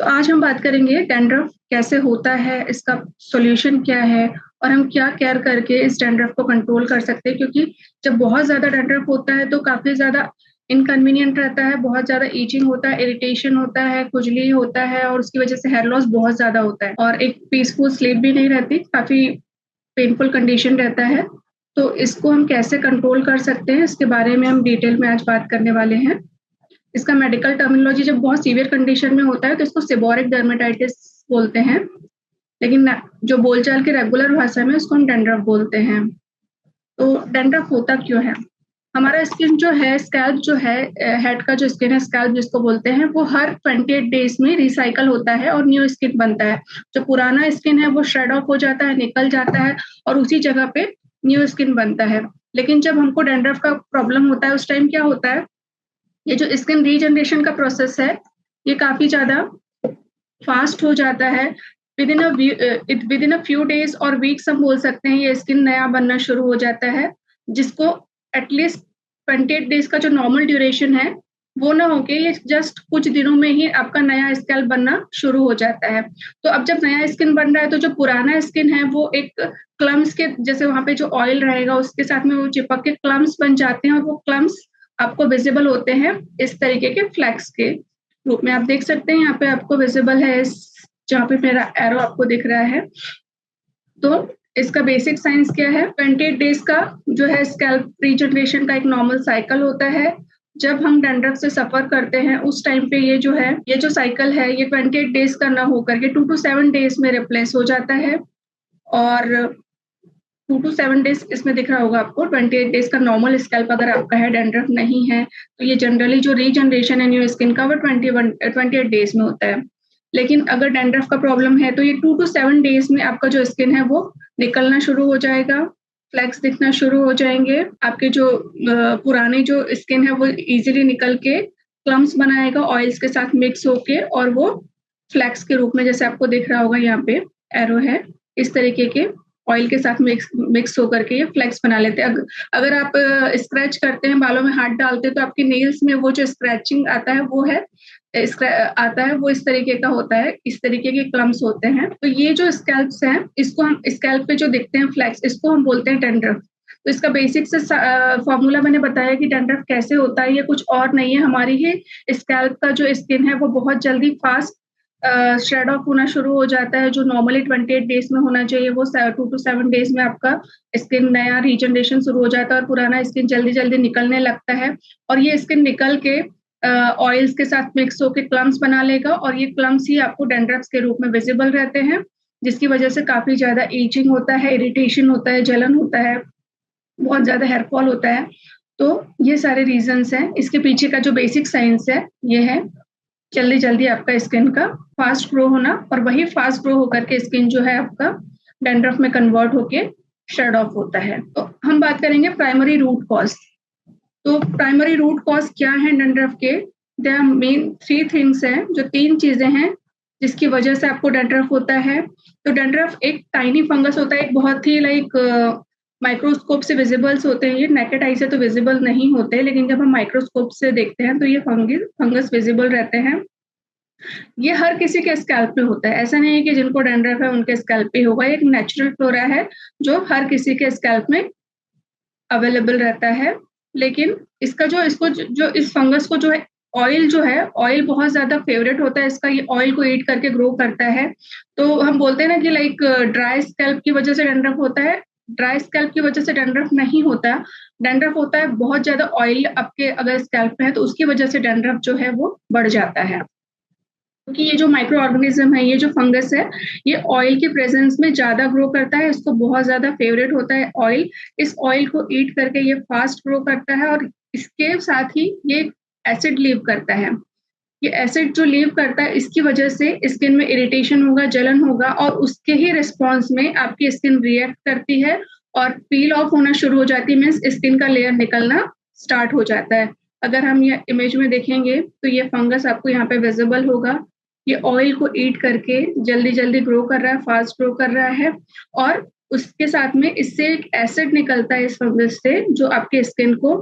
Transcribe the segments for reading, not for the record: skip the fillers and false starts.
आज हम बात करेंगे डैंड्रफ कैसे होता है, इसका सॉल्यूशन क्या है और हम क्या केयर करके इस डैंड्रफ को कंट्रोल कर सकते हैं। क्योंकि जब बहुत ज़्यादा डैंड्रफ होता है तो काफ़ी ज़्यादा इनकन्वीनियंट रहता है, बहुत ज़्यादा ईचिंग होता है, इरिटेशन होता है, खुजली होता है और उसकी वजह से हेयर लॉस बहुत ज़्यादा होता है और एक पीसफुल स्लीप भी नहीं रहती, काफ़ी पेनफुल कंडीशन रहता है। तो इसको हम कैसे कंट्रोल कर सकते हैं, इसके बारे में हम डिटेल में आज बात करने वाले हैं। इसका मेडिकल टर्मिनोलॉजी जब बहुत सीवियर कंडीशन में होता है तो इसको सेबोरिक डर्मेटाइटिस बोलते हैं, लेकिन जो बोलचाल की रेगुलर भाषा में उसको हम डैंड्रफ बोलते हैं। तो डैंड्रफ होता क्यों है? हमारा स्किन जो है, स्कैल्प जो है, हेड का जो स्किन है, स्कैल्प जिसको बोलते हैं, वो हर 28 डेज में रिसाइकल होता है और न्यू स्किन बनता है। जो पुराना स्किन है वो श्रेड ऑफ हो जाता है, निकल जाता है और उसी जगह पे न्यू स्किन बनता है। लेकिन जब हमको डैंड्रफ का प्रॉब्लम होता है उस टाइम क्या होता है, ये जो स्किन रीजनरेशन का प्रोसेस है ये काफी ज्यादा फास्ट हो जाता है। With in a few days और वीक्स हम बोल सकते हैं ये स्किन नया बनना शुरू हो जाता है, जिसको एटलीस्ट 28 डेज का जो नॉर्मल ड्यूरेशन है वो ना होके ये जस्ट कुछ दिनों में ही आपका नया स्कैल्प बनना शुरू हो जाता है। तो अब जब नया स्किन बन रहा है तो जो पुराना स्किन है वो एक क्लम्स के जैसे वहां पे जो ऑयल रहेगा उसके साथ में वो चिपक के क्लम्स बन जाते हैं और वो क्लम्स आपको विजिबल होते हैं इस तरीके के फ्लैक्स के रूप में। आप देख सकते हैं यहाँ पे आपको विजिबल है, जहाँ पे मेरा एरो आपको दिख रहा है। तो इसका बेसिक साइंस क्या है? 28 डेज का जो है स्कैल्प रीजनरेशन का एक नॉर्मल साइकिल होता है। जब हम डैंड्रफ से सफर करते हैं उस टाइम पे ये जो है, ये जो साइकिल है ये 28 डेज का ना होकर के 2 to 7 डेज में रिप्लेस हो जाता है। और 2 to 7 डेज इसमें दिख रहा होगा आपको। 28 डेज का नॉर्मल स्कैल्प अगर आपका है, डैंड्रफ नहीं है, तो ये जनरली जो रीजनरेशन है न्यू स्किन का वो 28 डेज में होता है। लेकिन अगर डैंड्रफ का प्रॉब्लम है तो ये 2 to 7 डेज में आपका जो स्किन है वो निकलना शुरू हो जाएगा, फ्लैक्स दिखना शुरू हो जाएंगे। आपके जो पुराने जो स्किन है वो इजीली निकल के क्लम्स बनाएगा ऑयल्स के साथ मिक्स होके, और वो फ्लैक्स के रूप में जैसे आपको दिख रहा होगा यहाँ पे एरो है, इस तरीके के ऑयल के साथ मिक्स होकर के ये फ्लेक्स बना लेते हैं। अगर आप स्क्रैच करते हैं, बालों में हाथ डालते हैं, तो आपके नेल्स में वो जो स्क्रैचिंग आता है वो है आता है वो इस तरीके का होता है, इस तरीके के क्लम्स होते हैं। तो ये जो स्कैल्प्स हैं, इसको हम स्कैल्प पे जो दिखते हैं फ्लेक्स, इसको हम बोलते हैं डैंड्रफ। तो इसका बेसिक से फॉर्मूला मैंने बताया कि डैंड्रफ कैसे होता है, ये कुछ और नहीं है, हमारी ही स्कैल्प का जो स्किन है वो बहुत जल्दी फास्ट शेड ऑफ होना शुरू हो जाता है। जो नॉर्मली 28 डेज में होना चाहिए वो 2 to 7 डेज में आपका स्किन नया रीजनरेशन शुरू हो जाता है और पुराना स्किन जल्दी जल्दी निकलने लगता है। और ये स्किन निकल के ऑयल्स के साथ मिक्स होकर क्लम्स बना लेगा और ये क्लम्स ही आपको डैंड्रफ्स के रूप में विजिबल रहते हैं, जिसकी वजह से काफी ज्यादा ईचिंग होता है, इरिटेशन होता है, जलन होता है, बहुत ज्यादा हेयर फॉल होता है। तो ये सारे रीजंस हैं। इसके पीछे का जो बेसिक साइंस है ये है जल्दी जल्दी आपका स्किन का फास्ट ग्रो होना, और वही फास्ट ग्रो होकर के स्किन जो है आपका डैंड्रफ में कन्वर्ट होके शेड ऑफ होता है। तो हम बात करेंगे प्राइमरी रूट कॉज। तो प्राइमरी रूट कॉज क्या है डैंड्रफ के? देयर मेन 3 थिंग्स हैं, जो 3 चीजें हैं जिसकी वजह से आपको डैंड्रफ होता है। तो डैंड्रफ एक टाइनी फंगस होता है, एक बहुत ही माइक्रोस्कोप से विजिबल्स होते हैं। ये नेकेड आई से तो विजिबल नहीं होते, लेकिन जब हम माइक्रोस्कोप से देखते हैं तो ये फंगस विजिबल रहते हैं। ये हर किसी के स्कैल्प पे होता है, ऐसा नहीं है कि जिनको डैंड्रफ है उनके स्कैल्प पे होगा। एक नेचुरल फ्लोरा है जो हर किसी के स्कैल्प में अवेलेबल रहता है। लेकिन इसको इस फंगस को जो है ऑयल बहुत ज्यादा फेवरेट होता है इसका, ये ऑयल को ईट करके ग्रो करता है। तो हम बोलते हैं ना कि ड्राई स्कैल्प की वजह से डैंड्रफ होता है, ड्राई स्कैल्प की वजह से डैंड्रफ नहीं होता। डैंड्रफ होता है बहुत ज्यादा ऑयल आपके अगर स्कैल्प पे है तो उसकी वजह से डैंड्रफ जो है वो बढ़ जाता है। क्योंकि ये जो माइक्रो ऑर्गेनिज्म है, ये जो फंगस है, ये ऑयल के प्रेजेंस में ज्यादा ग्रो करता है, इसको बहुत ज्यादा फेवरेट होता है ऑयल। इस ऑयल को ईट करके ये फास्ट ग्रो करता है और इसके साथ ही ये एसिड लीव करता है। ये एसिड जो लीव करता है इसकी वजह से स्किन में इरिटेशन होगा, जलन होगा, और उसके ही रिस्पॉन्स में आपकी स्किन रिएक्ट करती है और पील ऑफ होना शुरू हो जाती है, मीन्स स्किन का लेयर निकलना स्टार्ट हो जाता है। अगर हम ये इमेज में देखेंगे तो ये फंगस आपको यहाँ पे विजिबल होगा। ये ऑयल को ईट करके जल्दी जल्दी ग्रो कर रहा है, फास्ट ग्रो कर रहा है, और उसके साथ में इससे एक एसिड निकलता है इस फंगस से जो आपके स्किन को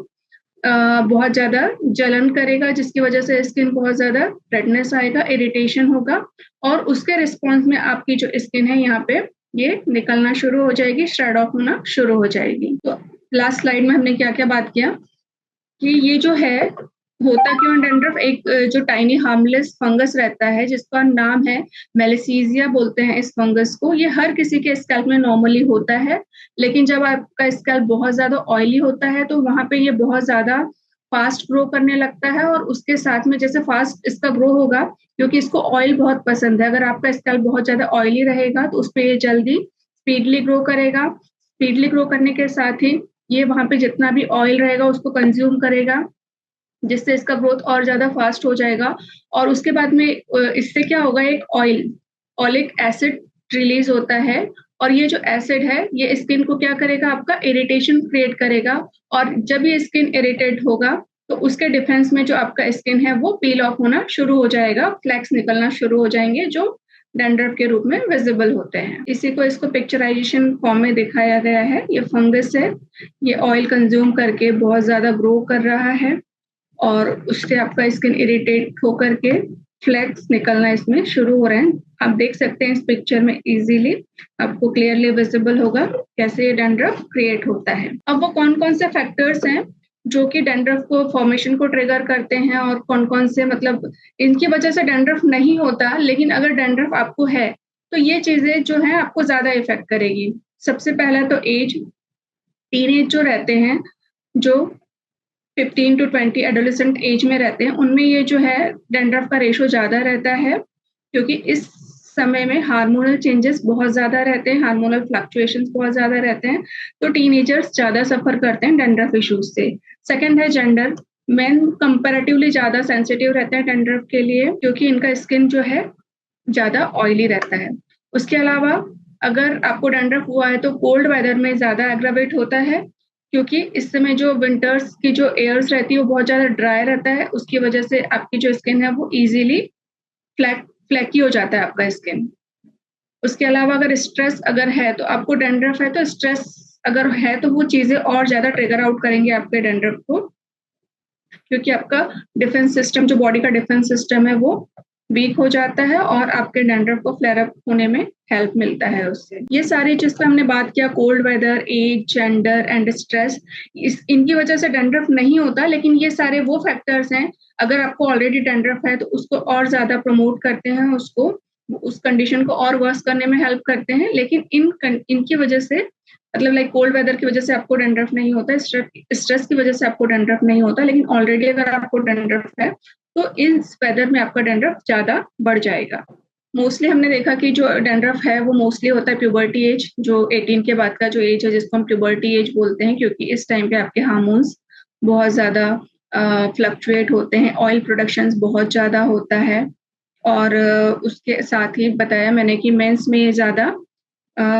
बहुत ज़्यादा जलन करेगा, जिसकी वजह से स्किन बहुत ज़्यादा रेडनेस आएगा, इरिटेशन होगा, और उसके रिस्पॉन्स में आपकी जो स्किन है यहाँ पे ये निकलना शुरू हो जाएगी, श्रेड ऑफ होना शुरू हो जाएगी। तो लास्ट स्लाइड में हमने क्या क्या बात किया कि ये जो है होता क्यों डैंड्रफ, एक जो टाइनी हार्मलेस फंगस रहता है जिसका नाम है मेलिसीजिया बोलते हैं इस फंगस को। ये हर किसी के स्कैल्प में नॉर्मली होता है, लेकिन जब आपका स्कैल्प बहुत ज्यादा ऑयली होता है तो वहां पे ये बहुत ज्यादा फास्ट ग्रो करने लगता है, और उसके साथ में जैसे फास्ट इसका ग्रो होगा क्योंकि इसको ऑयल बहुत पसंद है। अगर आपका स्कैल्प बहुत ज्यादा ऑयली रहेगा तो उस पर ये जल्दी स्पीडली ग्रो करेगा। स्पीडली ग्रो करने के साथ ही ये वहां पे जितना भी ऑयल रहेगा उसको कंज्यूम करेगा, जिससे इसका ग्रोथ और ज्यादा फास्ट हो जाएगा। और उसके बाद में इससे क्या होगा, एक ऑलिक एसिड रिलीज होता है, और ये जो एसिड है ये स्किन को क्या करेगा, आपका इरिटेशन क्रिएट करेगा। और जब ये स्किन इरिटेट होगा तो उसके डिफेंस में जो आपका स्किन है वो पील ऑफ होना शुरू हो जाएगा, फ्लैक्स निकलना शुरू हो जाएंगे जो डैंड्रफ के रूप में विजिबल होते हैं। इसी को इसको पिक्चराइजेशन फॉर्म में दिखाया गया है। ये फंगस है, ये ऑयल कंज्यूम करके बहुत ज्यादा ग्रो कर रहा है, और उससे आपका स्किन इरिटेट होकर के फ्लैक्स निकलना इसमें शुरू हो रहे हैं। आप देख सकते हैं इस पिक्चर में इजीली आपको क्लियरली विजिबल होगा कैसे ये डैंड्रफ क्रिएट होता है। अब वो कौन कौन से फैक्टर्स हैं जो कि डैंड्रफ को फॉर्मेशन को ट्रिगर करते हैं, और कौन कौन से मतलब इनकी वजह से डैंड्रफ नहीं होता, लेकिन अगर डैंड्रफ आपको है तो ये चीजें जो है आपको ज्यादा इफेक्ट करेगी। सबसे पहला तो एज, टीनेज जो रहते हैं, जो 15 to 20 एडोलेसेंट एज में रहते हैं, उनमें ये जो है डैंड्रफ का रेशो ज्यादा रहता है, क्योंकि इस समय में हार्मोनल चेंजेस बहुत ज्यादा रहते हैं, हार्मोनल फ्लक्चुएशंस बहुत ज्यादा रहते हैं, तो टीनेजर्स ज्यादा सफर करते हैं डैंड्रफ इश्यूज से। सेकंड है जेंडर, मेन कंपैरेटिवली ज्यादा सेंसिटिव रहते हैं डैंड्रफ के लिए, क्योंकि इनका स्किन जो है ज्यादा ऑयली रहता है। उसके अलावा अगर आपको डैंड्रफ हुआ है तो कोल्ड वेदर में ज्यादा एग्रावेट होता है, क्योंकि इस समय जो विंटर्स की जो एयर्स रहती है वो बहुत ज्यादा ड्राई रहता है, उसकी वजह से आपकी जो स्किन है वो इजीली फ्लैकी हो जाता है आपका स्किन। उसके अलावा अगर स्ट्रेस अगर है तो आपको डैंड्रफ है तो स्ट्रेस अगर है तो वो चीजें और ज्यादा ट्रिगर आउट करेंगे आपके डैंड्रफ को, क्योंकि आपका डिफेंस सिस्टम, जो बॉडी का डिफेंस सिस्टम है वो वीक हो जाता है, और आपके डैंड्रफ को फ्लेयर अप होने में हेल्प मिलता है उससे। ये सारी जिस पे हमने बात किया, cold weather, age, gender and stress, इनकी वजह से डैंड्रफ नहीं होता, लेकिन ये सारे वो फैक्टर्स हैं अगर आपको ऑलरेडी डैंड्रफ है तो उसको और ज्यादा प्रमोट करते हैं, उसको उस कंडीशन को और वर्स करने में हेल्प करते हैं। लेकिन इनकी वजह से मतलब लाइक कोल्ड वेदर की वजह से आपको डैंड्रफ नहीं होता, स्ट्रेस की वजह से आपको डैंड्रफ नहीं होता, लेकिन ऑलरेडी अगर आपको डैंड्रफ है तो इस वेदर में आपका डैंड्रफ ज्यादा बढ़ जाएगा। मोस्टली हमने देखा कि जो डैंड्रफ है वो मोस्टली होता है प्यूबर्टी एज, जो 18 के बाद का जो एज है जिसको हम प्यूबर्टी एज बोलते हैं, क्योंकि इस टाइम पे आपके हार्मोन्स बहुत ज्यादा फ्लक्चुएट होते हैं, ऑयल प्रोडक्शन बहुत ज्यादा होता है, और उसके साथ ही बताया मैंने कि मेंस में ज्यादा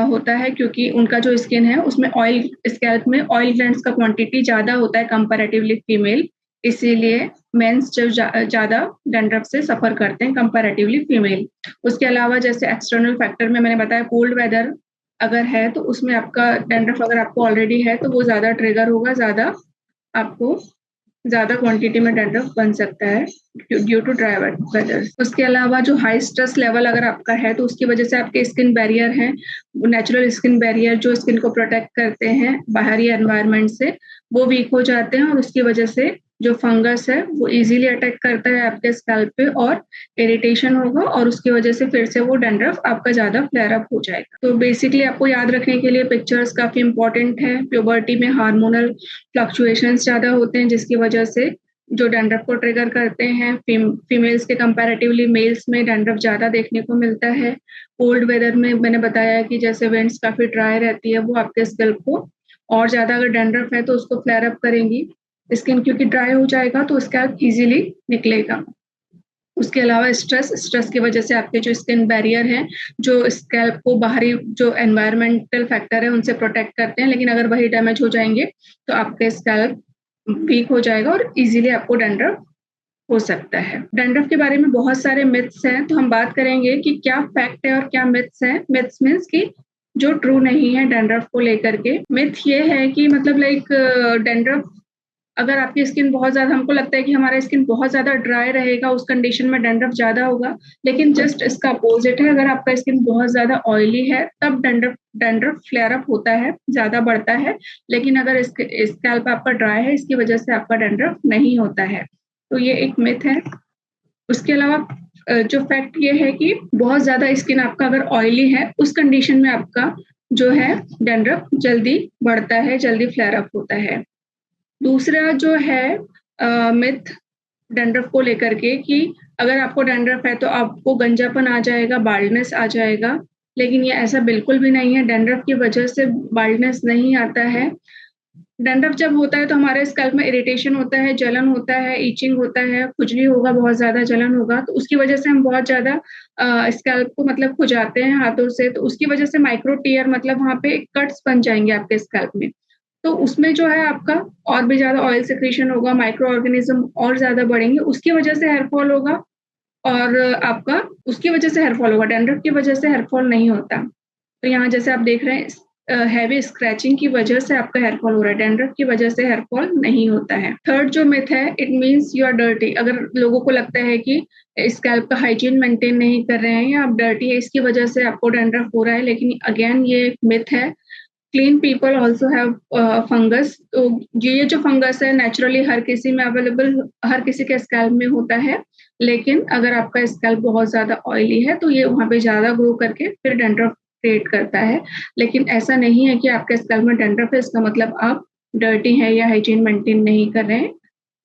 होता है, क्योंकि उनका जो स्किन है उसमें ऑयल, स्कैल्प में ऑयल ग्लैंड्स का क्वांटिटी ज्यादा होता है कंपैरेटिवली फीमेल, इसीलिए मेंस जो ज्यादा डैंड्रफ से सफर करते हैं कंपैरेटिवली फीमेल। उसके अलावा जैसे एक्सटर्नल फैक्टर में मैंने बताया कोल्ड वेदर अगर है तो उसमें आपका डैंड्रफ अगर आपको ऑलरेडी है तो वो ज्यादा ट्रिगर होगा, ज्यादा आपको ज्यादा क्वांटिटी में डैंड्रफ बन सकता है ड्यू टू ड्राई वेदर। उसके अलावा जो हाई स्ट्रेस लेवल अगर आपका है तो उसकी वजह से आपके स्किन बैरियर है, नेचुरल स्किन बैरियर जो स्किन को प्रोटेक्ट करते हैं बाहरी एनवायरनमेंट से, वो वीक हो जाते हैं, और उसकी वजह से जो फंगस है वो इजीली अटैक करता है आपके स्कैल्प पे, और इरिटेशन होगा, और उसकी वजह से फिर से वो डैंड्रफ आपका ज्यादा फ्लेयर अप हो जाएगा। तो बेसिकली आपको याद रखने के लिए पिक्चर्स काफी इंपॉर्टेंट है। प्यूबर्टी में हार्मोनल फ्लक्चुएशंस ज्यादा होते हैं जिसकी वजह से जो डैंड्रफ को ट्रिगर करते हैं। फीमेल्स के कंपैरेटिवली मेल्स में डैंड्रफ ज्यादा देखने को मिलता है। कोल्ड वेदर में मैंने बताया कि जैसे विंड्स काफी ड्राई रहती है वो आपके स्कैल्प को और ज्यादा, अगर डैंड्रफ है तो उसको फ्लेयर अप करेंगी, स्किन क्योंकि ड्राई हो जाएगा तो स्कैल्प इजीली निकलेगा। उसके अलावा स्ट्रेस की वजह से आपके जो स्किन बैरियर हैं जो स्कैल्प को बाहरी जो एनवायरमेंटल फैक्टर है उनसे प्रोटेक्ट करते हैं, लेकिन अगर वही डैमेज हो जाएंगे तो आपके स्कैल्प वीक हो जाएगा और इजीली आपको डैंड्रफ हो सकता है। डैंड्रफ के बारे में बहुत सारे मिथ्स हैं, तो हम बात करेंगे कि क्या फैक्ट है और क्या मिथ्स हैं। मिथ्स मीन्स कि जो ट्रू नहीं है डैंड्रफ को लेकर के। मिथ ये है कि मतलब लाइक डैंड्रफ अगर आपकी स्किन बहुत ज़्यादा, हमको लगता है कि हमारा स्किन बहुत ज़्यादा ड्राई रहेगा, उस कंडीशन में डैंड्रफ ज़्यादा होगा, लेकिन जस्ट इसका अपोजिट है। अगर आपका स्किन बहुत ज़्यादा ऑयली है तब डैंड्रफ डैंड्रफ फ्लेयर अप होता है, ज़्यादा बढ़ता है। लेकिन अगर स्कैल्प आपका ड्राई है, इसकी वजह से आपका डैंड्रफ नहीं होता है। तो ये एक मिथ है। उसके अलावा जो फैक्ट ये है कि बहुत ज़्यादा स्किन आपका अगर ऑयली है, उस कंडीशन में आपका जो है डैंड्रफ जल्दी बढ़ता है, जल्दी फ्लेयर अप होता है। दूसरा जो है मिथ डैंड्रफ को लेकर के कि अगर आपको डैंड्रफ है तो आपको गंजापन आ जाएगा, बाल्डनेस आ जाएगा, लेकिन ये ऐसा बिल्कुल भी नहीं है। डैंड्रफ की वजह से बाल्डनेस नहीं आता है। डैंड्रफ जब होता है तो हमारे स्कैल्प में इरिटेशन होता है, जलन होता है, इचिंग होता है, खुजली होगा, बहुत ज्यादा जलन होगा, तो उसकी वजह से हम बहुत ज्यादा स्कैल्प को मतलब खुजाते हैं हाथों से, तो उसकी वजह से माइक्रो टीयर मतलब वहां पे कट्स बन जाएंगे आपके स्कैल्प में। तो उसमें जो है आपका और भी ज्यादा ऑयल सिक्रीशन होगा, माइक्रो ऑर्गेनिज्म और ज्यादा बढ़ेंगे, उसकी वजह से हेयर फॉल होगा। और आपका उसकी वजह से हेयर फॉल होगा, डैंड्रफ की वजह से हेयर फॉल नहीं होता। तो यहाँ जैसे आप देख रहे हैं हैवी स्क्रैचिंग की वजह से आपका हेयर फॉल हो रहा है, डैंड्रफ की वजह से हेयर फॉल नहीं होता है। थर्ड जो मिथ है, it means you are dirty. अगर लोगों को लगता है कि स्कैल्प का हाइजीन मेंटेन नहीं कर रहे हैं या आप डर्टी है, इसकी वजह से आपको डैंड्रफ हो रहा है, लेकिन अगेन ये मिथ है। Clean people also have fungus. तो ये जो फंगस है नेचुरली हर किसी में अवेलेबल, हर किसी के स्कैल्प में होता है, लेकिन अगर आपका स्कैल्प बहुत ज्यादा ऑयली है तो ये वहां पे ज्यादा ग्रो करके फिर डैंड्रफ क्रिएट करता है। लेकिन ऐसा नहीं है कि आपके स्कैल्प में डैंड्रफ है इसका मतलब आप डर्टी है या हाइजीन मेंटेन नहीं कर रहे हैं।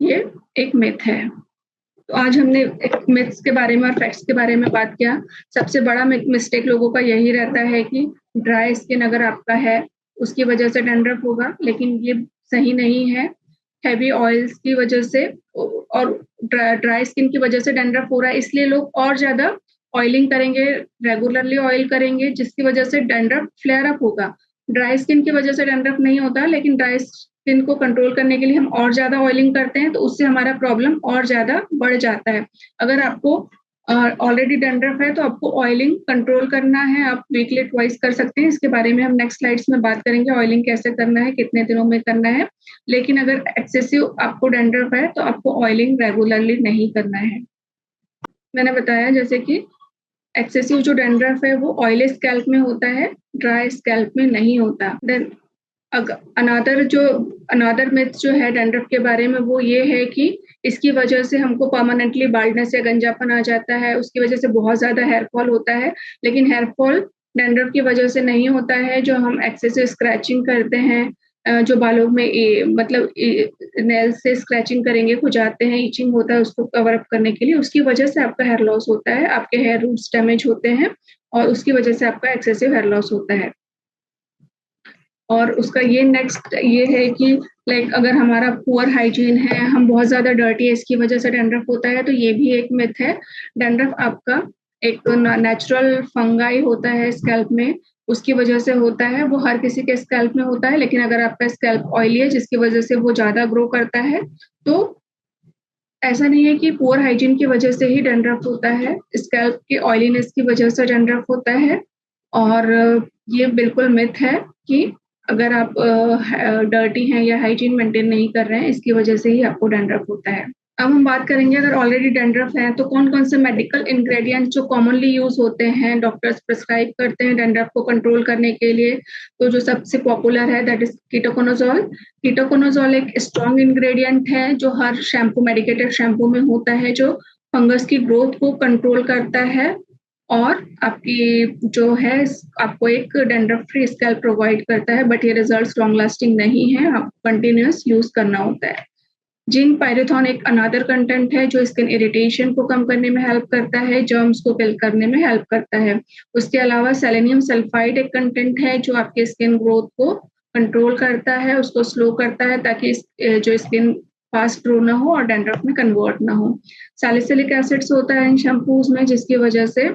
ये एक मिथ है। तो आज हमने एक मिथ्स के बारे में और फैक्ट्स के बारे में बात किया। सबसे बड़ा मिस्टेक लोगों का यही रहता है कि ड्राई स्किन अगर आपका है उसकी वजह से डैंड्रफ होगा, लेकिन ये सही नहीं है। हैवी ऑयल्स की वजह से और ड्राई स्किन की वजह से डैंड्रफ हो रहा है, इसलिए लोग और ज्यादा ऑयलिंग करेंगे, रेगुलरली ऑयल करेंगे, जिसकी वजह से डैंड्रफ फ्लेयर अप होगा। ड्राई स्किन की वजह से डैंड्रफ नहीं होता, लेकिन ड्राई स्किन को कंट्रोल करने के लिए हम और ज्यादा ऑयलिंग करते हैं, तो उससे हमारा प्रॉब्लम और ज्यादा बढ़ जाता है। अगर आपको ऑलरेडी डैंड्रफ है तो आपको ऑयलिंग कंट्रोल करना है, आप वीकली ट्वाइस कर सकते हैं। इसके बारे में हम नेक्स्ट स्लाइड्स में बात करेंगे, ऑयलिंग कैसे करना है, कितने दिनों में करना है। लेकिन अगर एक्सेसिव आपको डैंड्रफ है तो आपको ऑयलिंग रेगुलरली नहीं करना है। मैंने बताया जैसे कि एक्सेसिव जो डैंड्रफ है वो ऑयली स्कैल्प में होता है, ड्राई स्कैल्प में नहीं होता। देन अनादर मिथ जो है डैंड्रफ के बारे में वो ये है कि इसकी वजह से हमको परमानेंटली बाल्डनेस या गंजापन आ जाता है, उसकी वजह से बहुत ज्यादा हेयर फॉल होता है। लेकिन हेयर फॉल डैंड्रफ की वजह से नहीं होता है। जो हम एक्सेसिव स्क्रैचिंग करते हैं, जो बालों में मतलब नेल से स्क्रैचिंग करेंगे, खुजाते हैं, इचिंग होता है, उसको कवर अप करने के लिए, उसकी वजह से आपका हेयर लॉस होता है, आपके हेयर रूट्स डैमेज होते हैं और उसकी वजह से आपका एक्सेसिव हेयर लॉस होता है। और उसका ये नेक्स्ट ये है कि लाइक अगर हमारा पुअर हाइजीन है, हम बहुत ज्यादा डर्टी है, इसकी वजह से डैंड्रफ होता है, तो ये भी एक मिथ है। डैंड्रफ आपका एक नेचुरल फंगाई होता है स्कैल्प में, उसकी वजह से होता है। वो हर किसी के स्कैल्प में होता है, लेकिन अगर आपका स्कैल्प ऑयली है जिसकी वजह से वो ज्यादा ग्रो करता है, तो ऐसा नहीं है कि पुअर हाइजीन की वजह से ही डैंड्रफ होता है, स्कैल्प के ऑयलीनेस की वजह से डैंड्रफ होता है। और ये बिल्कुल मिथ है कि अगर आप डर्टी हैं या हाइजीन मेंटेन नहीं कर रहे हैं इसकी वजह से ही आपको डैंड्रफ होता है। अब हम बात करेंगे अगर ऑलरेडी डैंड्रफ है तो कौन कौन से मेडिकल इंग्रेडिएंट्स जो कॉमनली यूज होते हैं, डॉक्टर्स प्रिस्क्राइब करते हैं डैंड्रफ को कंट्रोल करने के लिए। तो जो सबसे पॉपुलर है दैट इज कीटोकोनाजोल। कीटोकोनाजोल एक स्ट्रॉन्ग इंग्रेडिएंट है जो हर शैम्पू, मेडिकेटेड शैम्पू में होता है, जो फंगस की ग्रोथ को कंट्रोल करता है और आपकी जो है आपको एक डैंड्रफ फ्री स्कैल्प प्रोवाइड करता है। बट ये रिजल्ट्स लॉन्ग लास्टिंग नहीं है, आप कंटिन्यूअस यूज करना होता है। जिंक पायरेथॉन एक अनादर कंटेंट है जो स्किन इरिटेशन को कम करने में हेल्प करता है, जर्म्स को किल करने में हेल्प करता है। उसके अलावा सेलेनियम सल्फाइड एक कंटेंट है जो आपके स्किन ग्रोथ को कंट्रोल करता है, उसको स्लो करता है ताकि जो स्किन फास्ट ग्रो ना हो और डैंड्रफ में कन्वर्ट ना हो। सैलिसिलिक एसिड्स होता है इन शैम्पूज में, जिसकी वजह से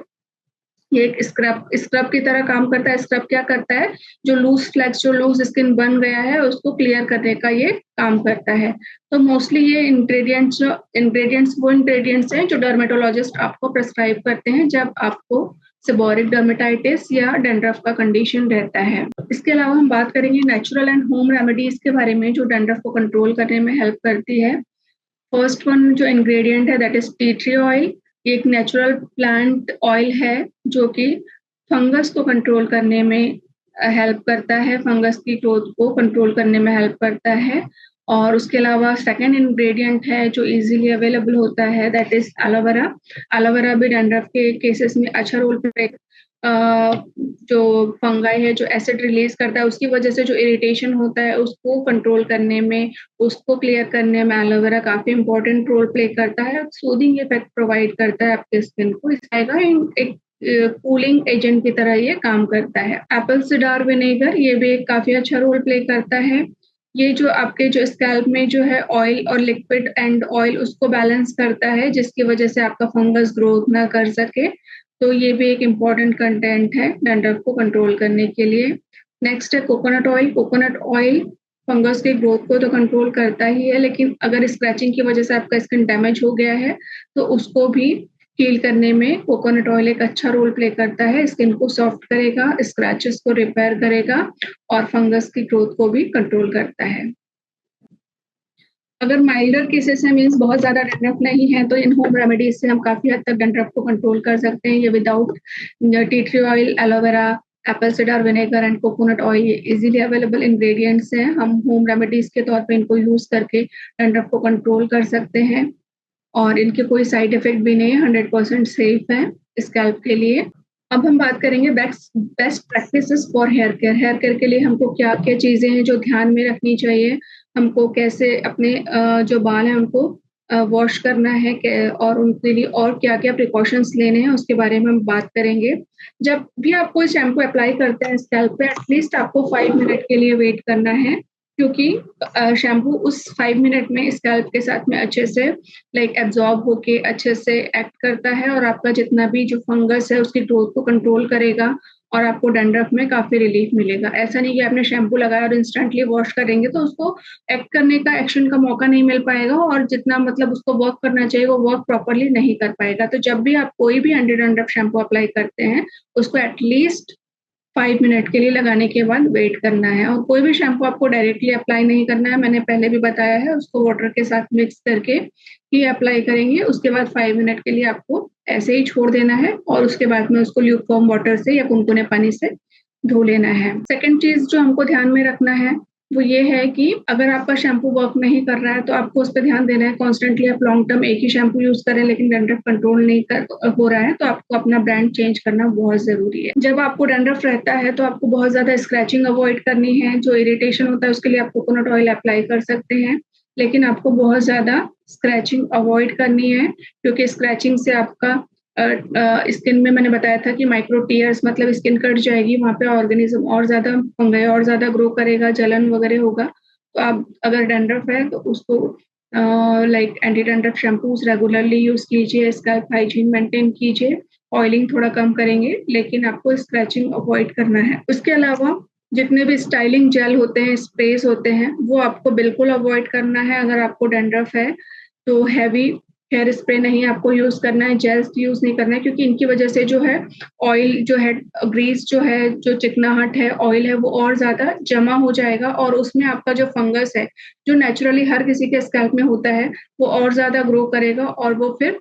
ये एक स्क्रब की तरह काम करता है। स्क्रब क्या करता है, जो लूज फ्लैक्स, जो लूज स्किन बन गया है उसको क्लियर करने का ये काम करता है। तो मोस्टली ये इंग्रेडिएंट्स वो इंग्रेडिएंट्स हैं जो डर्मेटोलॉजिस्ट आपको प्रेस्क्राइब करते हैं जब आपको सेबोरिक डर्मेटाइटिस या डैंड्रफ का कंडीशन रहता है। इसके अलावा हम बात करेंगे नेचुरल एंड होम रेमेडीज के बारे में जो डैंड्रफ को कंट्रोल करने में हेल्प करती है। फर्स्ट वन जो इंग्रेडिएंट है that is tea tree oil. ये एक नेचुरल प्लांट ऑयल है जो कि फंगस को कंट्रोल करने में हेल्प करता है, फंगस की ग्रोथ को कंट्रोल करने में हेल्प करता है। और उसके अलावा सेकंड इंग्रेडिएंट है जो इजीली अवेलेबल होता है दैट इज एलोवेरा। एलोवेरा भी डैंड्रफ के केसेस में अच्छा रोल प्ले, जो फंगाई है जो एसिड रिलीज करता है उसकी वजह से जो इरिटेशन होता है उसको कंट्रोल करने में, उसको क्लियर करने में एलोवेरा काफी इंपॉर्टेंट रोल प्ले करता है। सूदिंग इफेक्ट प्रोवाइड करता है आपके स्किन को, एक कूलिंग एजेंट की तरह ये काम करता है। एप्पल सिडार विनेगर ये भी एक काफी अच्छा रोल प्ले करता है। ये जो आपके जो स्कैल्प में जो है ऑयल और लिक्विड एंड ऑयल उसको बैलेंस करता है जिसकी वजह से आपका फंगस ग्रोथ ना कर सके। तो ये भी एक इम्पॉर्टेंट कंटेंट है डैंड्रफ को कंट्रोल करने के लिए। नेक्स्ट है coconut oil. Coconut oil fungus के ग्रोथ को तो कंट्रोल करता ही है, लेकिन अगर स्क्रैचिंग की वजह से आपका स्किन डैमेज हो गया है तो उसको भी हील करने में कोकोनट ऑयल एक अच्छा रोल प्ले करता है। स्किन को सॉफ्ट करेगा, स्क्रैचेस को रिपेयर करेगा और फंगस की ग्रोथ को भी कंट्रोल करता है। अगर माइल्डर केसेस है मीन्स बहुत ज्यादा डैंड्रफ नहीं है तो इन होम रेमेडीज से हम काफी हद तक डैंड्रफ को कंट्रोल कर सकते हैं। ये without tea tree oil, aloe vera, Apple cedar vinegar and coconut oil ये इजीली अवेलेबल इंग्रेडिएंट्स हैं। हम होम रेमेडीज के तौर पे इनको यूज करके डैंड्रफ को कंट्रोल कर सकते हैं और इनके कोई साइड इफेक्ट भी नहीं है, 100% सेफ है स्कैल्प के लिए। अब हम बात करेंगे best practices for hair care. Hair care के लिए हमको क्या क्या चीजें हैं जो ध्यान में रखनी चाहिए, हमको कैसे अपने जो बाल हैं उनको वॉश करना है और उनके लिए और क्या क्या प्रिकॉशंस लेने हैं उसके बारे में हम बात करेंगे। जब भी आप कोई शैम्पू अप्लाई करते हैं स्कैल्प पे एटलीस्ट आपको 5 मिनट के लिए वेट करना है, क्योंकि शैम्पू उस 5 मिनट में स्कैल्प के साथ में अच्छे से एब्जॉर्ब होके अच्छे से एक्ट करता है और आपका जितना भी जो फंगस है उसकी ग्रोथ को कंट्रोल करेगा और आपको डैंड्रफ में काफी रिलीफ मिलेगा। ऐसा नहीं कि आपने शैम्पू लगाया और इंस्टेंटली वॉश करेंगे तो उसको एक्ट करने का, एक्शन का मौका नहीं मिल पाएगा और जितना मतलब उसको वर्क करना चाहिए वो वर्क प्रॉपरली नहीं कर पाएगा। तो जब भी आप कोई भी एंटी डैंड्रफ शैम्पू अप्लाई करते हैं उसको एटलीस्ट 5 मिनट के लिए लगाने के बाद वेट करना है। और कोई भी शैम्पू आपको डायरेक्टली अप्लाई नहीं करना है, मैंने पहले भी बताया है, उसको वाटर के साथ मिक्स करके ही अप्लाई करेंगे। उसके बाद 5 मिनट के लिए आपको ऐसे ही छोड़ देना है और उसके बाद में उसको ल्यूकवार्म वाटर से या कुनकुने पानी से धो लेना है। सेकेंड चीज जो हमको ध्यान में रखना है वो ये है कि अगर आपका शैम्पू वर्क नहीं कर रहा है तो आपको उस पर ध्यान देना है। कॉन्स्टेंटली आप लॉन्ग टर्म एक ही शैम्पू यूज करें लेकिन डैंड्रफ कंट्रोल नहीं हो रहा है तो आपको अपना ब्रांड चेंज करना बहुत जरूरी है। जब आपको डैंड्रफ रहता है तो आपको बहुत ज्यादा स्क्रैचिंग अवॉइड करनी है। जो इरिटेशन होता है उसके लिए आप कोकोनट ऑयल अप्लाई कर सकते हैं, लेकिन आपको बहुत ज्यादा स्क्रैचिंग अवॉइड करनी है क्योंकि स्क्रैचिंग से आपका स्किन में मैंने बताया था कि माइक्रो टीयर्स मतलब स्किन कट जाएगी, वहां पे ऑर्गेनिज्म और ज्यादा फंगाई और ज्यादा ग्रो करेगा, जलन वगैरह होगा। तो आप अगर डैंड्रफ है तो उसको anti dandruff shampoos regularly use कीजिए, स्कैल्प हाइजीन मेंटेन कीजिए, ऑयलिंग थोड़ा कम करेंगे, लेकिन आपको स्क्रैचिंग अवॉइड करना है। उसके अलावा जितने भी स्टाइलिंग जेल होते हैं, स्प्रेस होते हैं, वो आपको बिल्कुल अवॉइड करना है। अगर आपको डैंड्रफ है तो हैवी हेयर स्प्रे नहीं आपको यूज करना है, जेल्स यूज नहीं करना है, क्योंकि इनकी वजह से जो है ऑयल जो है, ग्रीस जो है, जो चिकनाहट है, ऑयल है, वो और ज्यादा जमा हो जाएगा और उसमें आपका जो फंगस है जो नेचुरली हर किसी के स्कैल्प में होता है वो और ज्यादा ग्रो करेगा और वो फिर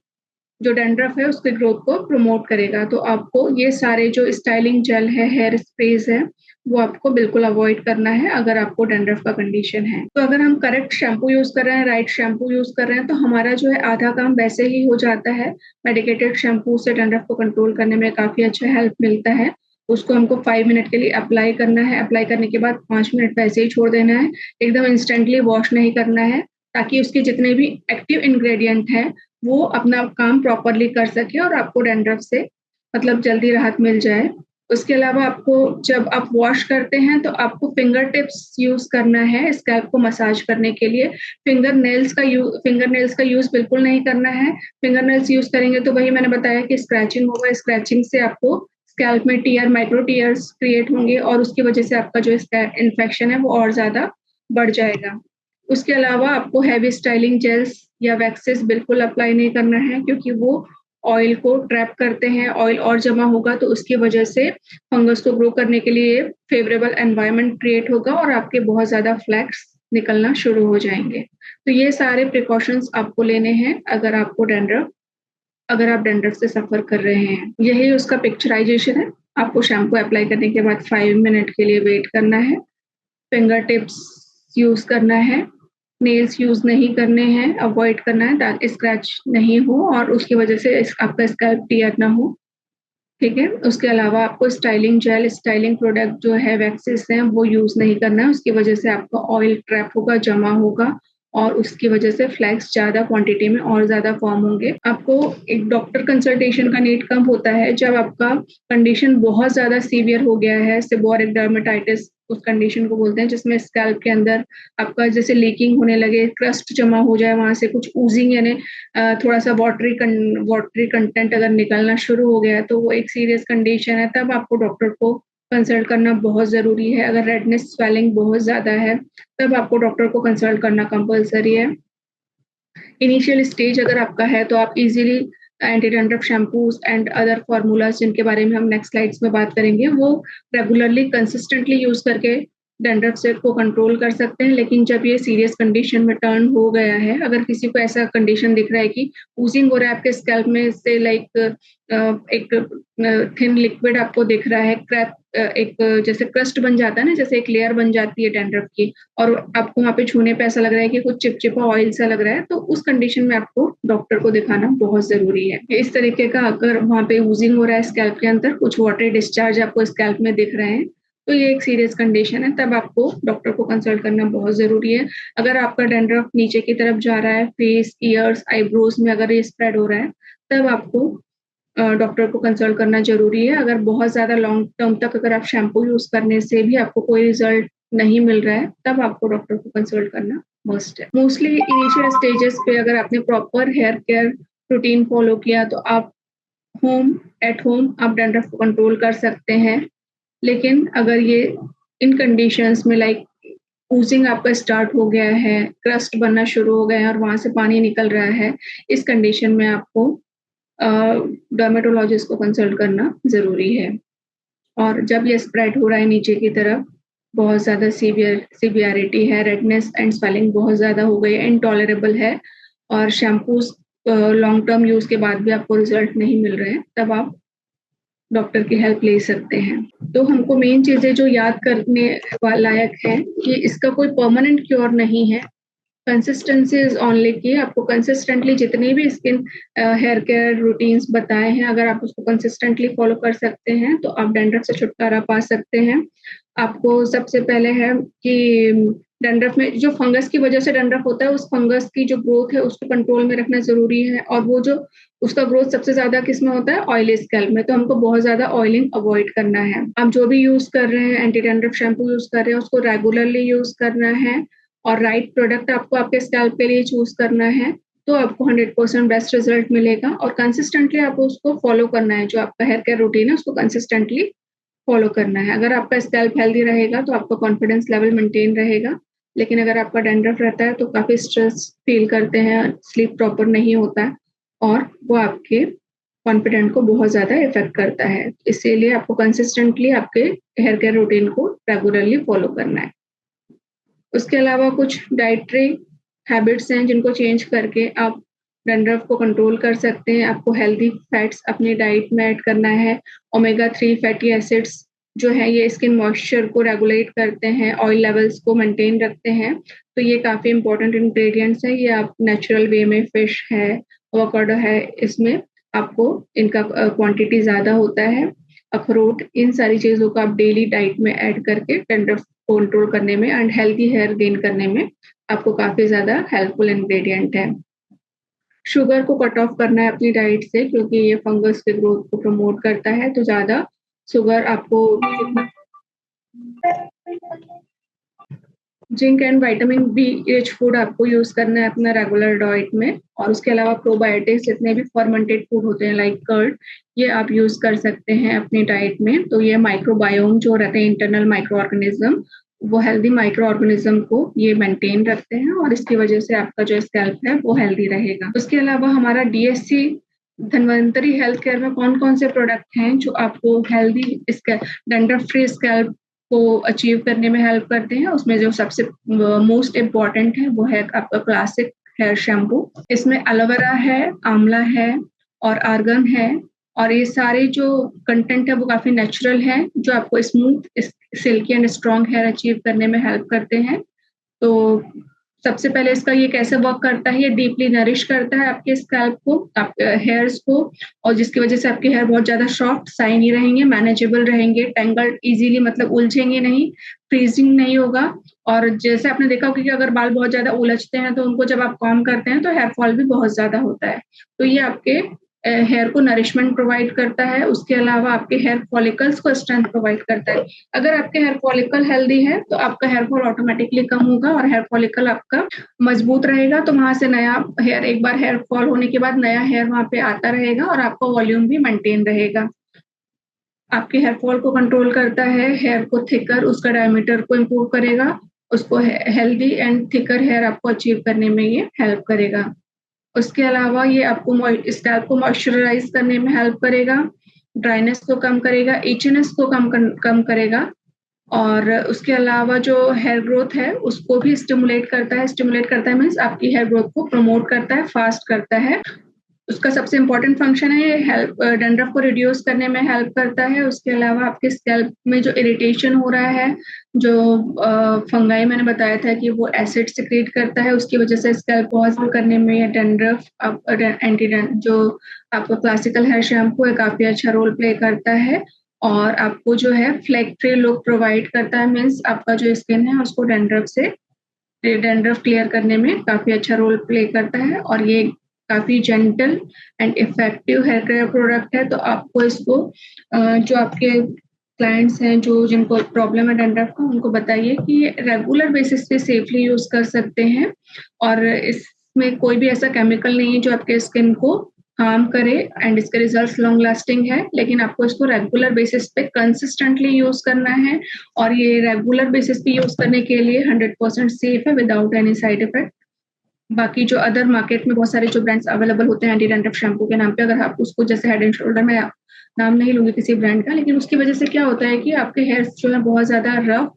जो डैंड्रफ है उसके ग्रोथ को प्रमोट करेगा। तो आपको ये सारे जो स्टाइलिंग जेल है, हेयर स्प्रेज है, वो आपको बिल्कुल अवॉइड करना है अगर आपको डैंड्रफ का कंडीशन है। तो अगर हम करेक्ट शैम्पू यूज कर रहे हैं, राइट शैम्पू यूज कर रहे हैं तो हमारा जो है आधा काम वैसे ही हो जाता है। मेडिकेटेड शैम्पू से डैंड्रफ को कंट्रोल करने में काफी अच्छा हेल्प मिलता है। उसको हमको 5 मिनट के लिए अप्लाई करना है, अप्लाई करने के बाद 5 मिनट वैसे ही छोड़ देना है, एकदम इंस्टेंटली वॉश नहीं करना है, ताकि उसके जितने भी एक्टिव इंग्रेडिएंट है वो अपना काम प्रॉपरली कर सके और आपको डैंड्रफ से मतलब जल्दी राहत मिल जाए। उसके अलावा आपको जब आप वॉश करते हैं तो आपको फिंगर टिप्स यूज करना है स्कैल्प को मसाज करने के लिए। फिंगर नेल्स का यूज बिल्कुल नहीं करना है। फिंगर नेल्स यूज करेंगे तो वही मैंने बताया कि स्क्रैचिंग होगा, स्क्रैचिंग से आपको स्कैल्प में टीयर, माइक्रो टीयर्स क्रिएट होंगे और उसकी वजह से आपका जो इन्फेक्शन है वो और ज्यादा बढ़ जाएगा। उसके अलावा आपको हैवी स्टाइलिंग जेल्स या वैक्सेस बिल्कुल अप्लाई नहीं करना है, क्योंकि वो ऑयल को ट्रैप करते हैं, ऑयल और जमा होगा तो उसकी वजह से फंगस को ग्रो करने के लिए फेवरेबल एनवायरनमेंट क्रिएट होगा और आपके बहुत ज्यादा फ्लैक्स निकलना शुरू हो जाएंगे। तो ये सारे प्रिकॉशंस आपको लेने हैं अगर आप डैंड्रफ से सफर कर रहे हैं। यही उसका पिक्चराइजेशन है। आपको शैम्पू अप्लाई करने के बाद 5 मिनट के लिए वेट करना है, फिंगर टिप्स यूज करना है, नेल्स यूज नहीं करने हैं, अवॉइड करना है ताकि स्क्रैच नहीं हो और उसकी वजह से आपका स्कैल्प टियर ना हो। ठीक है, उसके अलावा आपको स्टाइलिंग जेल, स्टाइलिंग प्रोडक्ट जो है वैक्सेस हैं वो यूज नहीं करना है, उसकी वजह से आपका ऑयल ट्रैप होगा, जमा होगा और उसकी वजह से फ्लैक्स ज्यादा क्वांटिटी में और ज्यादा फॉर्म होंगे। आपको एक डॉक्टर कंसल्टेशन का नीड कम होता है जब आपका कंडीशन बहुत ज्यादा सीवियर हो गया है। सेबोरिक डर्मेटाइटिस उस कंडीशन को बोलते हैं जिसमें स्कैल्प के अंदर आपका जैसे लीकिंग होने लगे, क्रस्ट जमा हो जाए, वहां से कुछ ऊजिंग यानी थोड़ा सा वाटरी कंटेंट अगर निकलना शुरू हो गया है तो वो एक सीरियस कंडीशन है। तब आपको डॉक्टर को कंसल्ट करना बहुत जरूरी है। अगर रेडनेस स्वेलिंग बहुत ज्यादा है तब आपको डॉक्टर को कंसल्ट करना कंपलसरी है। इनिशियल स्टेज अगर आपका है तो आप easily anti dandruff shampoos and other formulas जिनके बारे में हम नेक्स्ट स्लाइड्स में बात करेंगे वो रेगुलरली कंसिस्टेंटली यूज करके डैंड्रफ से को कंट्रोल कर सकते हैं। लेकिन जब ये सीरियस कंडीशन में टर्न हो गया है, अगर किसी को ऐसा कंडीशन दिख रहा है कि ऊजिंग हो रहा है आपके स्कैल्प में से लाइक एक थिन लिक्विड आपको दिख रहा है, क्रैप एक जैसे क्रस्ट बन जाता है ना, जैसे एक लेयर बन जाती है डैंड्रफ की और आपको वहां पे छूने पे ऐसा लग रहा है कि कुछ चिपचिपा ऑयल सा लग रहा है, तो उस कंडीशन में आपको डॉक्टर को दिखाना बहुत जरूरी है। इस तरीके का अगर वहां पे ऊजिंग हो रहा है स्कैल्प के अंदर, कुछ वाटरी डिस्चार्ज आपको स्कैल्प में दिख रहे हैं, तो ये एक सीरियस कंडीशन है, तब आपको डॉक्टर को कंसल्ट करना बहुत जरूरी है। अगर आपका डैंड्रफ नीचे की तरफ जा रहा है, फेस, ईयर्स, आईब्रोज में अगर ये स्प्रेड हो रहा है, तब आपको डॉक्टर को कंसल्ट करना जरूरी है। अगर बहुत ज्यादा लॉन्ग टर्म तक अगर आप शैम्पू यूज करने से भी आपको कोई रिजल्ट नहीं मिल रहा है, तब आपको डॉक्टर को कंसल्ट करना मस्ट है। मोस्टली इनिशियल स्टेजेस पे अगर आपने proper hair care routine follow किया तो आप एट होम आप डैंड्रफ को कंट्रोल कर सकते हैं। लेकिन अगर ये इन कंडीशंस में लाइक ऊजिंग आपका स्टार्ट हो गया है, क्रस्ट बनना शुरू हो गया है और वहां से पानी निकल रहा है, इस कंडीशन में आपको डर्मेटोलॉजिस्ट को कंसल्ट करना जरूरी है। और जब ये स्प्रेड हो रहा है नीचे की तरफ, बहुत ज्यादा सीवियरिटी है, रेडनेस एंड स्वेलिंग बहुत ज्यादा हो गई है, इनटॉलरेबल है और शैम्पूज लॉन्ग टर्म यूज के बाद भी आपको रिजल्ट नहीं मिल रहे हैं, तब आप डॉक्टर की हेल्प ले सकते हैं। तो हमको मेन चीजें जो याद करने लायक है कि इसका कोई परमानेंट क्योर नहीं है, कंसिस्टेंसी इज ओनली की। आपको कंसिस्टेंटली जितनी भी स्किन हेयर केयर रूटीन्स बताए हैं, अगर आप उसको कंसिस्टेंटली फॉलो कर सकते हैं तो आप डैंड्रफ से छुटकारा पा सकते हैं। आपको सबसे पहले है कि डैंड्रफ में जो फंगस की वजह से डैंड्रफ होता है, उस फंगस की जो ग्रोथ है उसको कंट्रोल में रखना जरूरी है। और वो जो उसका ग्रोथ सबसे ज्यादा किस में होता है, ऑयली स्कैल्प में, तो हमको बहुत ज्यादा ऑयलिंग अवॉइड करना है। आप जो भी यूज कर रहे हैं, एंटी डैंड्रफ शैम्पू यूज कर रहे हैं, उसको रेगुलरली यूज करना है और राइट प्रोडक्ट आपको आपके स्कैल्प के लिए चूज करना है, तो आपको 100% बेस्ट रिजल्ट मिलेगा। और कंसिस्टेंटली आपको उसको फॉलो करना है, जो आपका हेयर केयर रूटीन है उसको कंसिस्टेंटली फॉलो करना है। अगर आपका स्कैल्प हेल्दी रहेगा तो आपका कॉन्फिडेंस लेवल मेंटेन रहेगा। लेकिन अगर आपका डैंड्रफ रहता है तो काफी स्ट्रेस फील करते हैं, स्लीप प्रॉपर नहीं होता है और वो आपके कॉन्फिडेंट को बहुत ज्यादा इफेक्ट करता है। इसीलिए आपको कंसिस्टेंटली आपके हेयर केयर रूटीन को रेगुलरली फॉलो करना है। उसके अलावा कुछ डाइटरी हैबिट्स हैं जिनको चेंज करके आप डैंड्रफ को कंट्रोल कर सकते हैं। आपको हेल्दी फैट्स अपनी डाइट में ऐड करना है। ओमेगा 3 फैटी एसिड्स जो है ये स्किन मॉइस्चर को रेगुलेट करते हैं, ऑयल लेवल्स को मेंटेन रखते हैं, तो ये काफी इंपॉर्टेंट इंग्रेडिएंट्स हैं। ये आप नेचुरल वे में फिश है, एवोकाडो है, इसमें आपको इनका क्वांटिटी ज्यादा होता है। अखरोट, इन सारी चीजों को आप डेली डाइट में ऐड करके डैंड्रफ कंट्रोल करने में एंड हेल्दी हेयर गेन करने में आपको काफी ज्यादा हेल्पफुल इंग्रेडिएंट है। शुगर को कट ऑफ करना है अपनी डाइट से क्योंकि ये फंगस के ग्रोथ को प्रमोट करता है, तो ज्यादा शुगर आपको zinc and vitamin be rich food आपको यूज करना है अपना रेगुलर डाइट में। और उसके अलावा प्रोबायोटिक्स जितने भी फर्मेंटेड फूड होते हैं लाइक कर्ड, ये आप यूज कर सकते हैं अपनी डाइट में। तो ये माइक्रोबायोम जो रहते हैं, इंटरनल माइक्रो ऑर्गेनिज्म, वो हेल्दी माइक्रो ऑर्गेनिज्म को ये मेंटेन रखते हैं और इसकी वजह से आपका जो स्कैल्प है वो हेल्दी रहेगा। उसके अलावा हमारा डीएससी धन्वंतरी हेल्थ केयर में कौन कौन से प्रोडक्ट हैं जो आपको हेल्दी डैंड्रफ फ्री स्कैल्प को अचीव करने में हेल्प करते हैं। उसमें जो सबसे मोस्ट इम्पॉर्टेंट है वो है आपका क्लासिक हेयर शैम्पू। इसमें एलोवेरा है, आंवला है और आर्गन है, और ये सारे जो कंटेंट है वो काफी नेचुरल है, जो आपको smooth, silky and strong hair achieve करने में हेल्प करते हैं। तो सबसे पहले इसका ये कैसे वर्क करता है, ये डीपली नरिश करता है आपके स्कैल्प को, आप हेयर्स को, और जिसकी वजह से आपके हेयर बहुत ज्यादा सॉफ्ट, शाइनी रहेंगे, मैनेजेबल रहेंगे, टेंगल्ड इजीली मतलब उलझेंगे नहीं, फ्रीजिंग नहीं होगा। और जैसे आपने देखा होगा कि अगर बाल बहुत ज्यादा उलझते हैं तो उनको जब आप कॉम करते हैं तो हेयर फॉल भी बहुत ज्यादा होता है। तो ये आपके हेयर को नरिशमेंट प्रोवाइड करता है, उसके अलावा आपके हेयर फॉलिकल्स को स्ट्रेंथ प्रोवाइड करता है। अगर आपके हेयर फॉलिकल हेल्दी है तो आपका हेयर फॉल ऑटोमेटिकली कम होगा और हेयर फॉलिकल आपका मजबूत रहेगा, तो वहां से नया हेयर, एक बार हेयर फॉल होने के बाद नया हेयर वहां पे आता रहेगा और आपका वॉल्यूम भी मेंटेन रहेगा। आपके हेयर फॉल को कंट्रोल करता है, हेयर को थिकर, उसका डायमीटर को इम्प्रूव करेगा, उसको हेल्दी एंड थिकर हेयर आपको अचीव करने में ये हेल्प करेगा। उसके अलावा ये आपको स्कैल्प को मॉइस्चराइज करने में हेल्प करेगा, ड्राइनेस को कम करेगा, इचनेस को कम करेगा, और उसके अलावा जो हेयर ग्रोथ है उसको भी स्टिमुलेट करता है मीन्स आपकी हेयर ग्रोथ को प्रमोट करता है, फास्ट करता है। उसका सबसे इम्पोर्टेंट फंक्शन है ये हेल्प डैंड्रफ को रिड्यूस करने में हेल्प करता है। उसके अलावा आपके स्कैल्प में जो इरिटेशन हो रहा है, जो फंगाई मैंने बताया था कि वो एसिड सिक्रीट करता है, उसकी वजह से स्कैल्प वॉश करने में ये डैंड्रफ एंटी जो आपका क्लासिकल हेयर शैम्पू है काफी अच्छा रोल प्ले करता है। और आपको जो है फ्लेक फ्री लुक प्रोवाइड करता है, मीन्स आपका जो स्किन है उसको डैंड्रफ क्लियर करने में काफी अच्छा रोल प्ले करता है। और ये काफी gentle and effective hair care product है। तो आपको इसको जो आपके क्लाइंट्स हैं जो जिनको प्रॉब्लम है डैंड्रफ का, उनको बताइए कि ये रेगुलर बेसिस पे सेफली यूज कर सकते हैं, और इसमें कोई भी ऐसा केमिकल नहीं है जो आपके स्किन को हार्म करे, एंड इसके रिजल्ट्स लॉन्ग लास्टिंग है। लेकिन आपको इसको रेगुलर बेसिस पे कंसिस्टेंटली यूज करना है, और ये रेगुलर बेसिस पे यूज करने के लिए 100% सेफ है विदाउट एनी साइड इफेक्ट। बाकी जो अदर मार्केट में बहुत सारे जो ब्रांड्स अवेलेबल होते हैं एंटी डैंड्रफ शैम्पू के नाम पे, अगर आप उसको जैसे हेड एंड शोल्डर में, नाम नहीं लूंगी किसी ब्रांड का, लेकिन उसकी वजह से क्या होता है कि आपके हेयर्स जो है बहुत ज्यादा रफ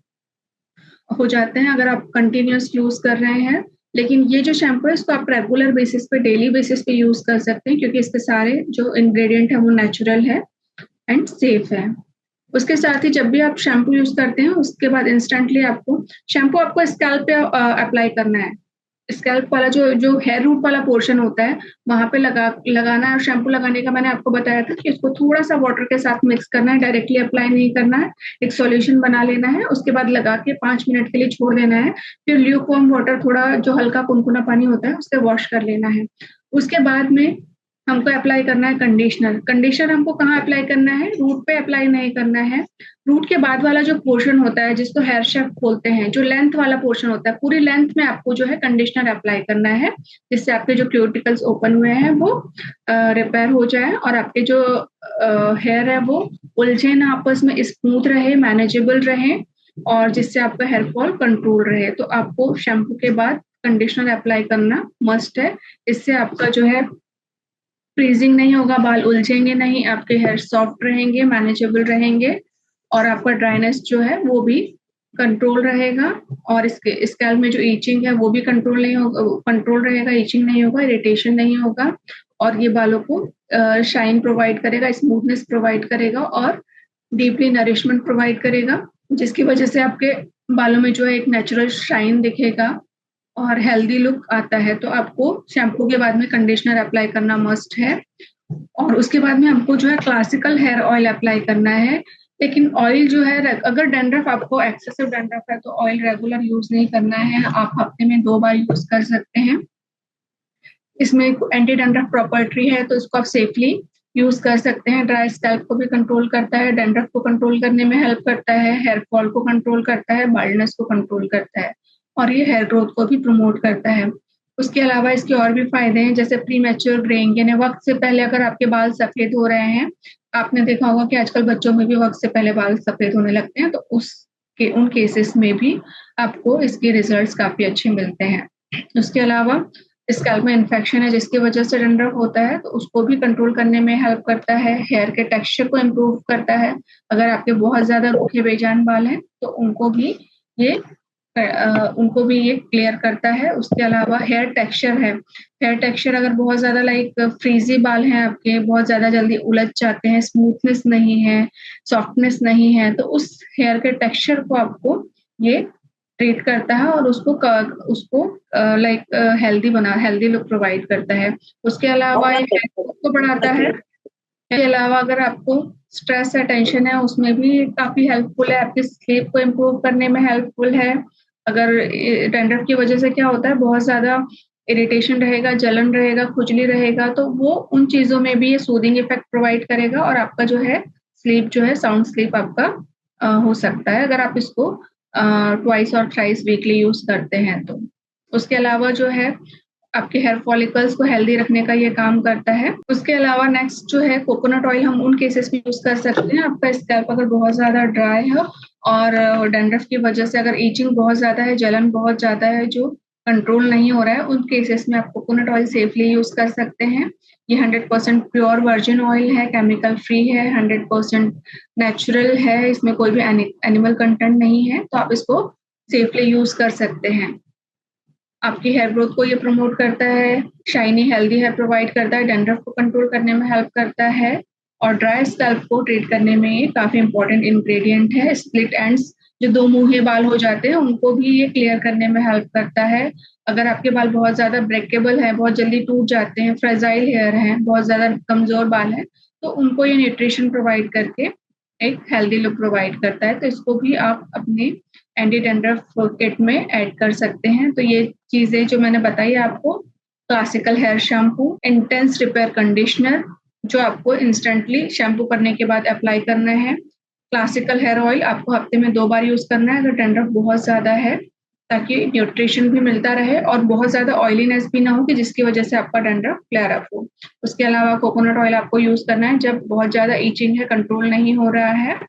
हो जाते हैं अगर आप कंटिन्यूस यूज कर रहे हैं। लेकिन ये जो शैम्पू है इसको आप रेगुलर बेसिस पे, डेली बेसिस पे यूज कर सकते हैं, क्योंकि इसके सारे जो इंग्रेडिएंट है वो नेचुरल है एंड सेफ है। उसके साथ ही जब भी आप शैम्पू यूज करते हैं उसके बाद इंस्टेंटली आपको शैम्पू आपको स्कैल्प पे अप्लाई करना है। स्कैल्प वाला जो जो हेयर रूट वाला पोर्शन होता है वहां पे लगाना है। और शैम्पू लगाने का मैंने आपको बताया था कि इसको थोड़ा सा वाटर के साथ मिक्स करना है, डायरेक्टली अप्लाई नहीं करना है। एक सॉल्यूशन बना लेना है, उसके बाद लगा के 5 मिनट के लिए छोड़ देना है। फिर ल्यूकवार्म वाटर, थोड़ा जो हल्का कुनकुना पानी होता है उससे वॉश कर लेना है। उसके बाद में हमको अप्लाई करना है कंडीशनर। कंडीशनर हमको कहाँ अप्लाई करना है, रूट पे अप्लाई नहीं करना है। रूट के बाद वाला जो पोर्शन होता है जिसको हेयर शेफ्ट बोलते हैं, जो लेंथ वाला पोर्शन होता है, पूरी लेंथ में आपको जो है कंडीशनर अप्लाई करना है, जिससे आपके जो क्यूटिकल्स ओपन हुए हैं वो रिपेयर हो जाए, और आपके जो हेयर है वो उलझे ना, आपस में स्मूथ रहे, मैनेजेबल रहे, और जिससे आपका हेयर फॉल कंट्रोल रहे। तो आपको शैम्पू के बाद कंडीशनर अप्लाई करना मस्ट है। इससे आपका जो है फ्रीजिंग नहीं होगा, बाल उलझेंगे नहीं, आपके हेयर सॉफ्ट रहेंगे, मैनेजेबल रहेंगे, और आपका ड्राइनेस जो है वो भी कंट्रोल रहेगा। और इसके स्कैल्प में जो ईचिंग है वो भी कंट्रोल नहीं होगा, कंट्रोल रहेगा, ईचिंग नहीं होगा, इरिटेशन नहीं होगा, और ये बालों को शाइन प्रोवाइड करेगा, स्मूथनेस प्रोवाइड करेगा, और डीपली नरिशमेंट प्रोवाइड करेगा, जिसकी वजह से आपके बालों में जो है एक नेचुरल शाइन दिखेगा और हेल्दी लुक आता है। तो आपको शैम्पू के बाद में कंडीशनर अप्लाई करना मस्ट है, और उसके बाद में हमको जो है क्लासिकल हेयर ऑयल अप्लाई करना है। लेकिन ऑयल जो है, अगर डैंड्रफ आपको एक्सेसिव डैंड्रफ है तो ऑयल रेगुलर यूज नहीं करना है, आप हफ्ते में 2 बार यूज कर सकते हैं। इसमें एंटी डैंड्रफ प्रॉपर्टी है तो इसको आप सेफली यूज कर सकते हैं। ड्राई स्कैल्प को भी कंट्रोल करता है, डैंड्रफ को कंट्रोल करने में हेल्प करता है, हेयर फॉल को कंट्रोल करता है, बाल्डनेस को कंट्रोल करता है, और ये हेयर ग्रोथ को भी प्रमोट करता है। उसके अलावा इसके और भी फायदे हैं, जैसे प्री मैच्योर ग्रेइंग, यानी वक्त से पहले अगर आपके बाल सफेद हो रहे हैं, आपने देखा होगा कि आजकल बच्चों में भी वक्त से पहले बाल सफेद होने लगते हैं, तो उन केसेस में भी आपको इसके रिजल्ट्स काफी अच्छे मिलते हैं। उसके अलावा स्कैल्प में इन्फेक्शन है जिसकी वजह से डैंड्रफ होता है, तो उसको भी कंट्रोल करने में हेल्प करता है। हेयर के टेक्सचर को इम्प्रूव करता है। अगर आपके बहुत ज्यादा रूखे बेजान बाल हैं तो उनको भी ये क्लियर करता है। उसके अलावा हेयर टेक्सचर है, हेयर टेक्सचर अगर बहुत ज्यादा लाइक फ्रीजी बाल हैं आपके, बहुत ज्यादा जल्दी उलझ जाते हैं, स्मूथनेस नहीं है, सॉफ्टनेस नहीं है, तो उस हेयर के टेक्सचर को आपको ये ट्रीट करता है और उसको लाइक हेल्दी लुक प्रोवाइड करता है। उसके अलावा ये हेयर ग्रोथ को बढ़ाता है। इसके अलावा अगर आपको स्ट्रेस है, टेंशन है, उसमें भी काफी हेल्पफुल है। आपकी स्लीप को इम्प्रूव करने में हेल्पफुल है। अगर डैंड्रफ की वजह से क्या होता है, बहुत ज्यादा इरिटेशन रहेगा, जलन रहेगा, खुजली रहेगा, तो वो उन चीजों में भी ये सूदिंग इफेक्ट प्रोवाइड करेगा और आपका जो है स्लीप जो है साउंड स्लीप आपका हो सकता है अगर आप इसको ट्वाइस और थ्राइस वीकली यूज करते हैं तो। उसके अलावा जो है आपके हेयर फॉलिकल्स को हेल्दी रखने का ये काम करता है। उसके अलावा नेक्स्ट जो है कोकोनट ऑयल हम उन केसेस में यूज कर सकते हैं, आपका स्कैल्प अगर बहुत ज्यादा ड्राई है और डैंड्रफ की वजह से अगर ईचिंग बहुत ज्यादा है, जलन बहुत ज्यादा है जो कंट्रोल नहीं हो रहा है, उन केसेस में आप कोकोनट ऑयल सेफली यूज कर सकते हैं। ये 100% प्योर वर्जिन ऑयल है, केमिकल फ्री है, 100% नेचुरल है, इसमें कोई भी एनिमल कंटेंट नहीं है, तो आप इसको सेफली यूज कर सकते हैं। आपकी हेयर ग्रोथ को ये प्रमोट करता है, शाइनी हेल्दी हेयर प्रोवाइड करता है, डैंड्रफ को कंट्रोल करने में हेल्प करता है और ड्राई स्कैल्प को ट्रीट करने में ये काफी इंपॉर्टेंट इंग्रेडिएंट है। स्प्लिट एंड्स जो दो मुंहे बाल हो जाते हैं उनको भी ये क्लियर करने में हेल्प करता है। अगर आपके बाल बहुत ज्यादा ब्रेकेबल है, बहुत जल्दी टूट जाते हैं, फ्रेजाइल हेयर है, बहुत ज्यादा कमजोर बाल है, तो उनको ये न्यूट्रिशन प्रोवाइड करके एक हेल्दी लुक प्रोवाइड करता है। तो इसको भी आप अपने एंटी डैंड्रफ किट में ऐड कर सकते हैं। तो ये चीजें जो मैंने बताई आपको, classical hair shampoo, intense repair conditioner जो आपको इंस्टेंटली शैम्पू करने के बाद अप्लाई करना है, क्लासिकल हेयर ऑयल आपको हफ्ते में 2 बार यूज करना है अगर डैंड्रफ बहुत ज्यादा है, ताकि न्यूट्रिशन भी मिलता रहे और बहुत ज्यादा ऑयलीनेस भी ना हो कि जिसकी वजह से आपका डैंड्रफ फ्लेयर अप हो। उसके अलावा कोकोनट ऑयल आपको यूज करना है जब बहुत ज्यादा ईचिंग है, कंट्रोल नहीं हो रहा है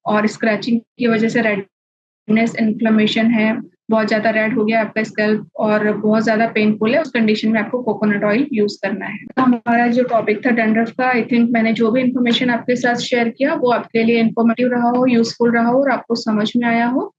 और स्क्रैचिंग की वजह से रेडनेस, इन्फ्लेमेशन है, बहुत ज्यादा रेड हो गया आपका स्कैल्प और बहुत ज्यादा पेनफुल है, उस कंडीशन में आपको कोकोनट ऑयल यूज करना है। तो हमारा जो टॉपिक था डैंड्रफ का, आई थिंक मैंने जो भी इन्फॉर्मेशन आपके साथ शेयर किया वो आपके लिए इन्फॉर्मेटिव रहा हो, यूजफुल रहा हो और आपको समझ में आया हो।